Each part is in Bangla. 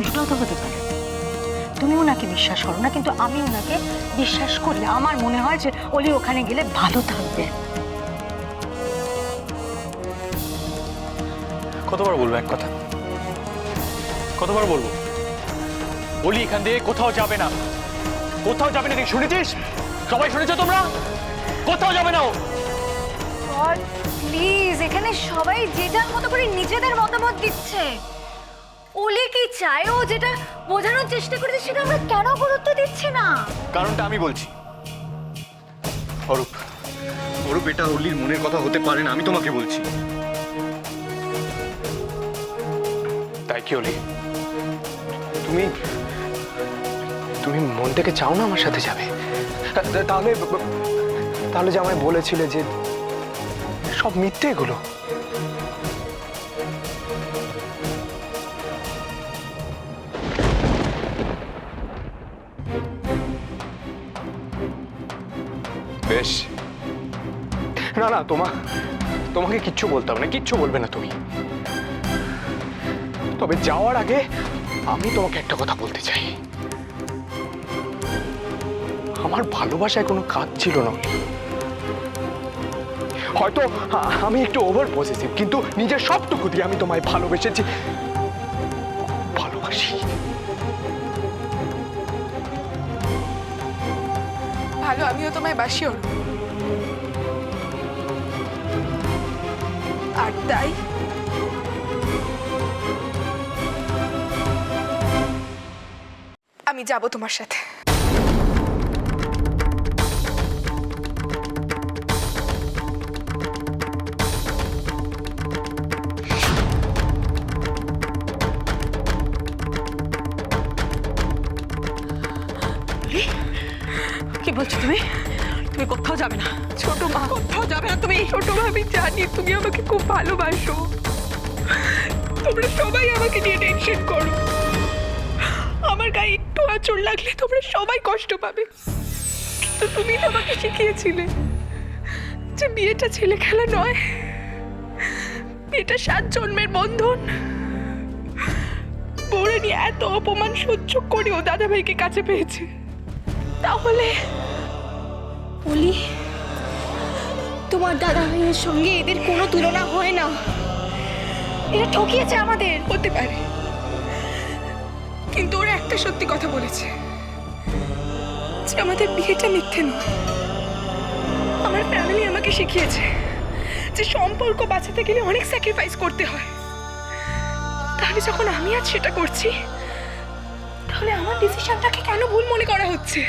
উল্টো তো হতে পারে। তুমি ওনাকে বিশ্বাস করো না, কিন্তু আমি ওনাকে বিশ্বাস করি। আমার মনে হয় যে অলি ওখানে গেলে ভালো থাকবে। কতবার বলবো এক কথা? কতবার বলবো অলি এখান দিয়ে কোথাও যাবে না, কোথাও যাবে না। শুনেছিস? সবাই শুনেছো তোমরা? কোথাও যাবে না ও। গড প্লিজ, এখানে সবাই যে যার মতো করে নিজেদের মতামত দিচ্ছে। ওলি কি চায়, ও যেটা বোঝানোর চেষ্টা করছে সেটা আমরা কেন গুরুত্ব দিচ্ছি না? কারণটা আমি বলছি। অরূপ, অরূপ, এটা অলির মনের কথা হতে পারে না, আমি তোমাকে বলছি। তাই কি অলি, তুমি তুমি মন থেকে চাও না আমার সাথে যাবে? তাহলে তাহলে যে আমায় বলেছিলে যে সব মিথ্যে এগুলো। বেশ, না না, তোমাকে কিচ্ছু বলতে হবে না, কিচ্ছু বলবে না তুমি। তবে যাওয়ার আগে আমি তোমাকে একটা কথা বলতে চাই। আমার ভালোবাসায় কোনো কাজ ছিল না। হয়তো আমি একটু ওভার পসেসিভ, কিন্তু নিজের সবটুকু দিয়ে আমি তোমায় ভালোবেসেছি, ভালোবাসি। ভালো, আমিও তোমায় বাসি অরূপ। আর তাই আমি যাব তোমার সাথে। কি বলছো তুমি? তুমি কোথাও যাবে না। ছোট মা, কোথাও যাবে না তুমি। ছোট মা, আমি জানি তুমি আমাকে খুব ভালোবাসো। তোমরা সবাই আমাকে নিয়ে টেনশন করো। আমার গায়ে একটু আঁচড় লাগলে তোমরা সবাই কষ্ট পাবে। কিন্তু তুমি তো আমাকে শিখিয়েছিলে যে বিয়েটা ছেলে খেলা নয়, বিয়েটা 7 জন্মের বন্ধন। বউরে নিয়ে এত অপমান সহ্য করেও দাদা ভাইকে কাছে পেয়েছে, তাহলে অলি, তোমার দাদা ভাইয়ের সঙ্গে এদের কোনো তুলনা হয় না। এরা ঠকিয়েছে আমাদের। হতে পারে, কিন্তু ওরা একটা সত্যি কথা বলেছে যে আমাদের বিয়েটা মিথ্যে নয়। আমার ফ্যামিলি আমাকে শিখিয়েছে যে সম্পর্ক বাঁচাতে গেলে অনেক স্যাক্রিফাইস করতে হয়। তাহলে যখন আমি আজ সেটা করছি, তাহলে আমার ডিসিশনটাকে কেন ভুল মনে করা হচ্ছে?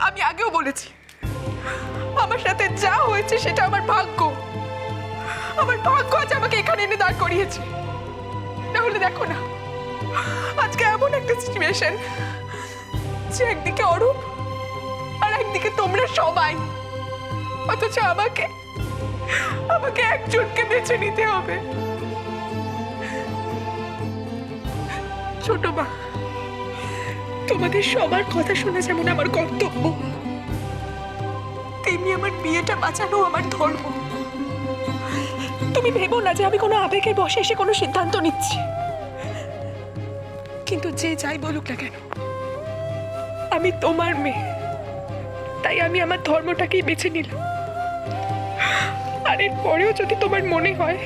আমি আগেও বলেছি, আমার সাথে যা হয়েছে সেটা আমার ভাগ্য। আমার ভাগ্য আজ আমাকে এখানে এনে দাঁড় করিয়েছে। তাহলে দেখো না, আজকে এমন একটা সিচুয়েশন যে একদিকে অরূপ আর একদিকে তোমরা সবাই, অথচ আমাকে একজনকে বেছে নিতে হবে। ছোট মা, তোমাদের সবার কথা শোনা যেমন আমার কর্তব্য, তেমনি আমার বিয়েটা বাঁচানো আমার ধর্ম। তুমি ভেবো না যে আমি কোনো আবেগের বশে এসে কোনো সিদ্ধান্ত নিচ্ছি। কিন্তু যে যাই বলুক না কেন, আমি তোমার মেয়ে, তাই আমি আমার ধর্মটাকেই বেছে নিলাম। আর এর পরেও যদি তোমার মনে হয়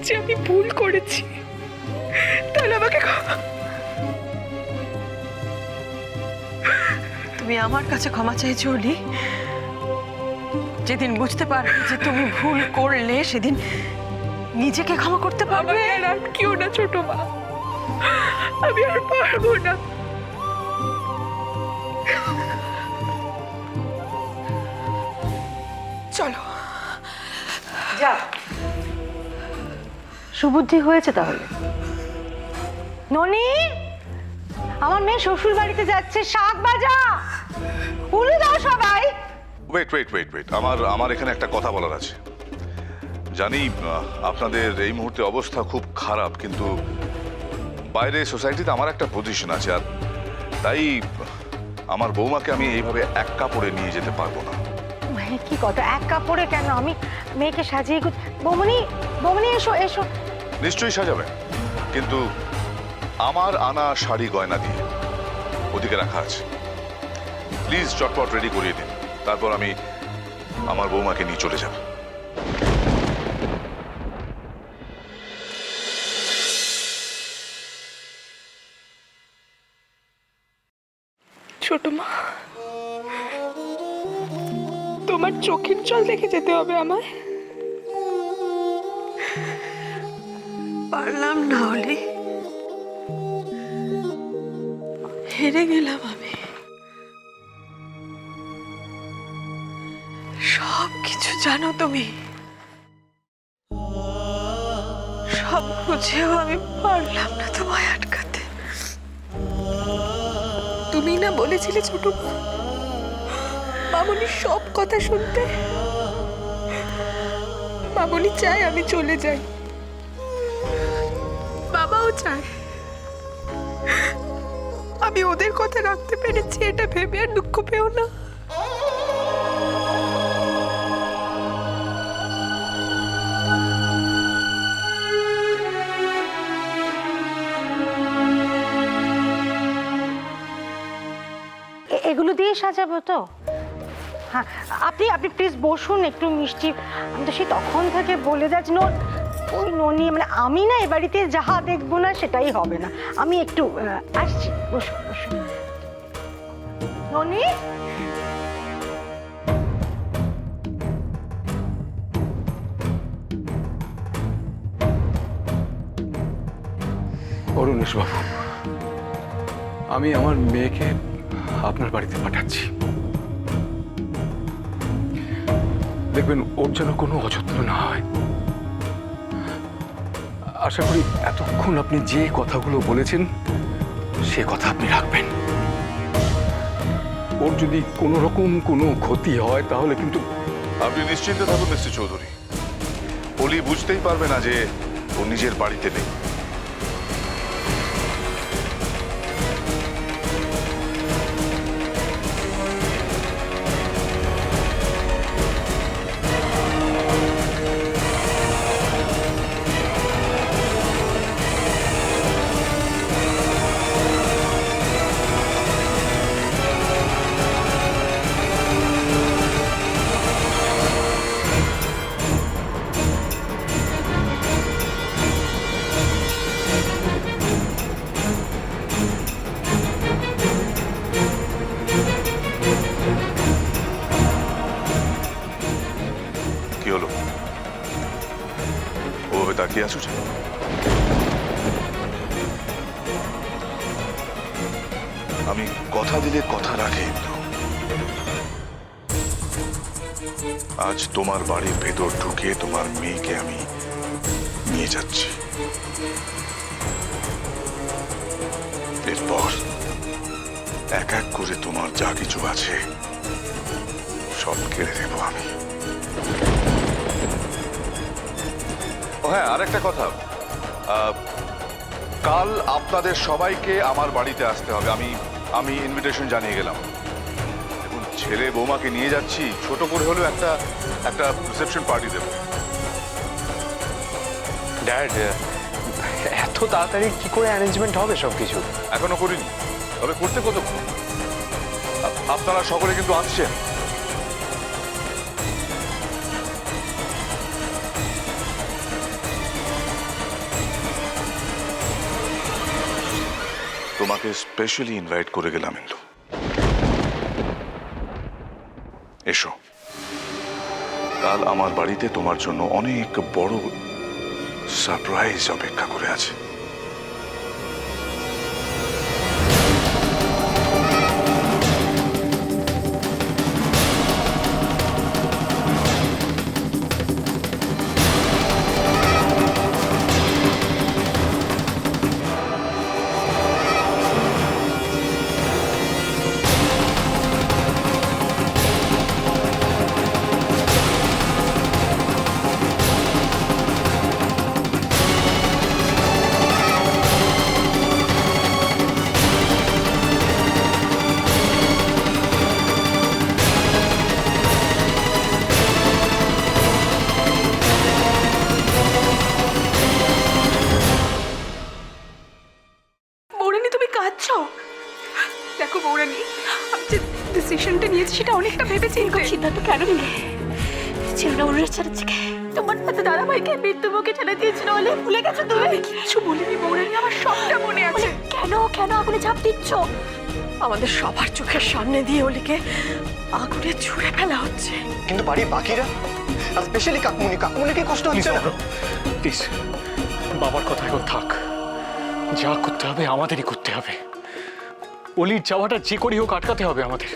যে আমি ভুল করেছি, তাহলে আমাকে তুমি আমার কাছে ক্ষমা চাইছো অলি? যেদিন বুঝতে পারবে যে তুমি ভুল করলে, সেদিন নিজেকে ক্ষমা করতে পারবে। আমাকে আর আটকিও না ছোট মা, আমি আর পারবো না। চলো যা, সুবুদ্ধি হয়েছে তাহলে। ননি, আমার মেয়ে শ্বশুর বাড়িতে যাচ্ছে, শাক বাজা, উলু দাও সবাই। ওয়েট, আমার এখানে একটা কথা বলার আছে। জানি আপনাদের এই মুহূর্তে অবস্থা খুব খারাপ, কিন্তু বাইরে সোসাইটিতে আমার একটা পজিশন আছে, আর তাই আমার বৌমাকে আমি এইভাবে এক কাপড়ে নিয়ে যেতে পারবো না। কি কথা, এক কাপড়ে কেন? আমি মেয়েকে সাজিয়ে বৌমনি, বৌমনি এসো এসো। নিশ্চয়ই সাজাবেন, কিন্তু আমার আনা শাড়ি গয়না দিয়ে ওদিকে রাখা আছে। প্লিজ চটপট রেডি করিয়ে দিন, তারপর আমি আমার বৌমাকে নিয়ে চলে যাব। ছোট মা, তোমার চোখের জল দেখে যেতে হবে আমায়। পারলাম না অলি, হেরে গেলাম আমি। সব কিছু জানো তুমি, সব বুঝেও আমি পারলাম না তোমায় আটকাতে। তুমি না বলেছিলে ছোট মা, মামনি সব কথা শুনতে। মামনি চায় আমি চলে যাই, বাবাও চায়। আমি ওদের কথা রাখতে পেরেছি এটা ভেবে আর দুঃখ পেও না। এগুলো দিয়ে সাজাবো তো? হ্যাঁ, আপনি আপনি প্লিজ বসুন, একটু মিষ্টি। আমি তো সেই তখন থেকে বলে যাচ্ছি ওই ননি, মানে আমি না এ বাড়িতে যাহা দেখবো না সেটাই হবে না। আমি একটু আসছি, বসুন বসুন। ননি, অরুণেশ বাবু, আমি আমার মেয়েকে আপনার বাড়িতে পাঠাচ্ছি। দেখবেন ওর যেন কোনো অযত্ন না হয়। আশা করি এতক্ষণ আপনি যে কথাগুলো বলেছেন সে কথা আপনি রাখবেন। ওর যদি কোনো রকম কোনো ক্ষতি হয় তাহলে কিন্তু আপনি নিশ্চিন্তে থাকুন মিস্টার চৌধুরী, অলি বুঝতেই পারবে না যে ও নিজের বাড়িতে নেই। কি হলো, ওভাবে তাকিয়ে আছো? আমি কথা দিলে কথা রাখি। আজ তোমার বাড়ির ভেতর ঢুকে তোমার মেয়েকে আমি নিয়ে যাচ্ছি। এরপর এক এক করে তোমার যা কিছু আছে সব কেড়ে দেবো আমি। ও হ্যাঁ, আরেকটা কথা, কাল আপনাদের সবাইকে আমার বাড়িতে আসতে হবে। আমি ইনভিটেশন জানিয়ে গেলাম। দেখুন, ছেলে বৌমাকে নিয়ে যাচ্ছি, ছোট করে হলেও একটা রিসেপশন পার্টি দেবো। ড্যাড, এত তাড়াতাড়ি কি করে অ্যারেঞ্জমেন্ট হবে সবকিছু? এখনো করিনি, তবে করতে কতক্ষণ? আপনারা সকলে কিন্তু আসছেন। তোমাকে স্পেশালি ইনভাইট করে গেলাম ইন্দু। এসো, কাল আমার বাড়িতে তোমার জন্য অনেক বড় সারপ্রাইজ অপেক্ষা করে আছে। কাঁদছো? দেখো বৌরানী, আমি যে ডিসিশনটা নিয়েছি সেটা অনেকটা ভেবে চিন্তে। সিদ্ধান্ত কেন নিলে? ছিল না অনুরের ছেড়ে থেকে তোমার সাথে দাদাভাইকে মৃত্যু মুখে ঠেলে দিয়েছিল বলে ভুলে গেছো তুমি? কিছু বলিনি বৌরানী, আমার সবটা মনে আছে। কেন কেন আগুনে ঝাঁপ দিচ্ছ? আমাদের সবার চোখের সামনে দিয়ে ওলিকে আগুনে ছুঁড়ে ফেলা হচ্ছে। কিন্তু বাড়ির বাকিরা, আর স্পেশালি কাকুমনি কি কষ্ট হচ্ছে না? প্লিজ বাবার কথা এখন থাক। যা করতে হবে আমাদেরই করতে হবে। অলির যাওয়াটা যে করেই হোক আটকাতে হবে আমাদের।